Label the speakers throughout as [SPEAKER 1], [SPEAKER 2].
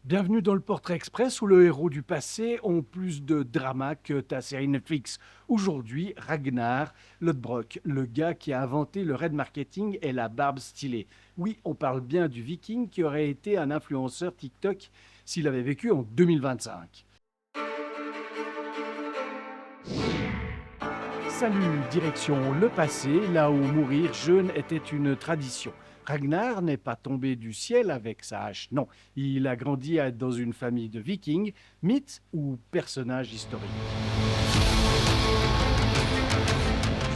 [SPEAKER 1] Bienvenue dans le Portrait Express où le héros du passé ont plus de drama que ta série Netflix. Aujourd'hui, Ragnar Lodbrok, le gars qui a inventé le red marketing et la barbe stylée. Oui, on parle bien du viking qui aurait été un influenceur TikTok s'il avait vécu en 2025. Salut, direction le passé, là où mourir jeune était une tradition. Ragnar n'est pas tombé du ciel avec sa hache, non. Il a grandi dans une famille de vikings, mythes ou personnages historiques.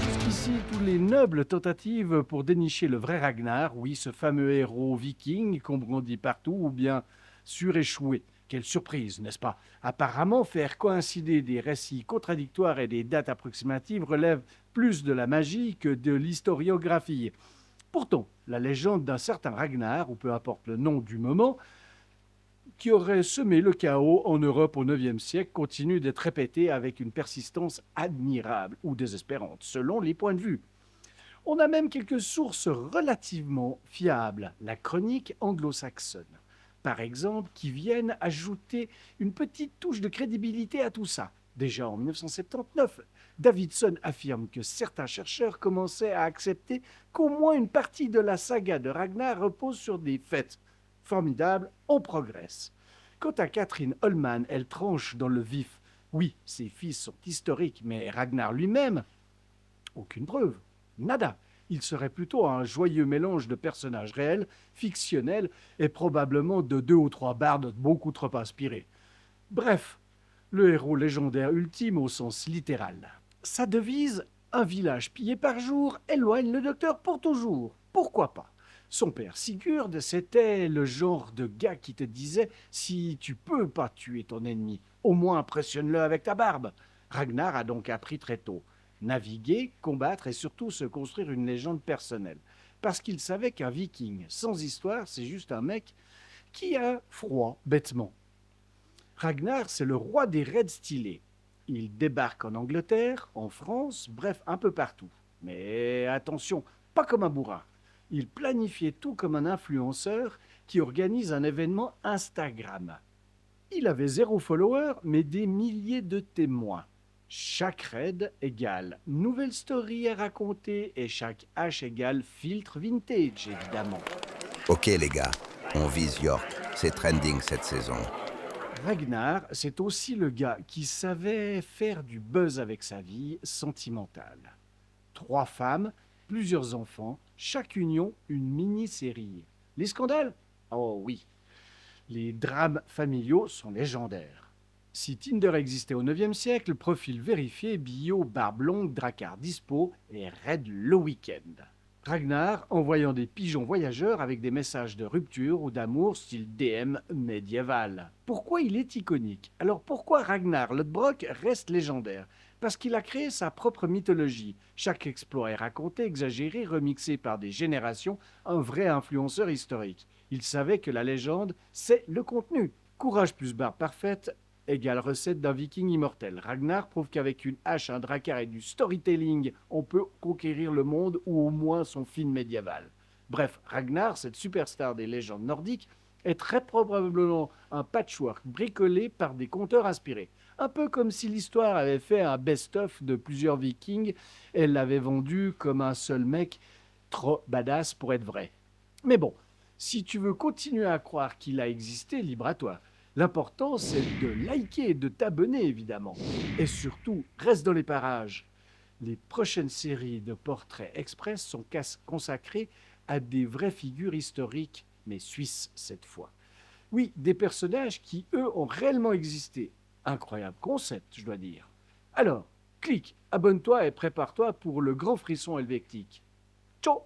[SPEAKER 1] Jusqu'ici, tous les nobles tentatives pour dénicher le vrai Ragnar, oui, ce fameux héros viking qu'on brandit partout, ou bien suréchoué. Quelle surprise, n'est-ce pas? Apparemment, faire coïncider des récits contradictoires et des dates approximatives relève plus de la magie que de l'historiographie. Pourtant, la légende d'un certain Ragnar, ou peu importe le nom du moment, qui aurait semé le chaos en Europe au IXe siècle, continue d'être répétée avec une persistance admirable ou désespérante, selon les points de vue. On a même quelques sources relativement fiables, la chronique anglo-saxonne, par exemple, qui viennent ajouter une petite touche de crédibilité à tout ça. Déjà en 1979, Davidson affirme que certains chercheurs commençaient à accepter qu'au moins une partie de la saga de Ragnar repose sur des faits. Formidable, on progresse. Quant à Catherine Holman, elle tranche dans le vif. Oui, ses fils sont historiques, mais Ragnar lui-même, aucune preuve. Nada. Il serait plutôt un joyeux mélange de personnages réels, fictionnels et probablement de deux ou trois bardes beaucoup trop inspirés. Bref, le héros légendaire ultime au sens littéral. Sa devise, un village pillé par jour éloigne le docteur pour toujours. Pourquoi pas? Son père Sigurd, c'était le genre de gars qui te disait si tu peux pas tuer ton ennemi, au moins impressionne-le avec ta barbe. Ragnar a donc appris très tôt naviguer, combattre et surtout se construire une légende personnelle. Parce qu'il savait qu'un viking sans histoire, c'est juste un mec qui a froid, bêtement. Ragnar, c'est le roi des raids stylés. Il débarque en Angleterre, en France, bref, un peu partout. Mais attention, pas comme un bourrin. Il planifiait tout comme un influenceur qui organise un événement Instagram. Il avait zéro follower, mais des milliers de témoins. Chaque raid égale nouvelle story à raconter et chaque hash égale filtre vintage, évidemment.
[SPEAKER 2] Ok les gars, on vise York, c'est trending cette saison.
[SPEAKER 1] Ragnar, c'est aussi le gars qui savait faire du buzz avec sa vie sentimentale. Trois femmes, plusieurs enfants, chaque union une mini-série. Les scandales? Oh oui. Les drames familiaux sont légendaires. Si Tinder existait au IXe siècle, profil vérifié, bio, barbe longue, dracard dispo et raid le week-end. Ragnar envoyant des pigeons voyageurs avec des messages de rupture ou d'amour style DM médiéval. Pourquoi il est iconique? Alors pourquoi Ragnar Lodbrok reste légendaire? Parce qu'il a créé sa propre mythologie. Chaque exploit est raconté, exagéré, remixé par des générations, un vrai influenceur historique. Il savait que la légende, c'est le contenu. Courage plus barbe parfaite égale recette d'un viking immortel. Ragnar prouve qu'avec une hache, un drakkar et du storytelling, on peut conquérir le monde ou au moins son film médiéval. Bref, Ragnar, cette superstar des légendes nordiques, est très probablement un patchwork bricolé par des conteurs inspirés. Un peu comme si l'histoire avait fait un best-of de plusieurs vikings et l'avait vendu comme un seul mec trop badass pour être vrai. Mais bon, si tu veux continuer à croire qu'il a existé, libre à toi. L'important, c'est de liker et de t'abonner, évidemment. Et surtout, reste dans les parages. Les prochaines séries de Portraits Express sont consacrées à des vraies figures historiques, mais suisses cette fois. Oui, des personnages qui, eux, ont réellement existé. Incroyable concept, je dois dire. Alors, clique, abonne-toi et prépare-toi pour le grand frisson helvétique. Ciao!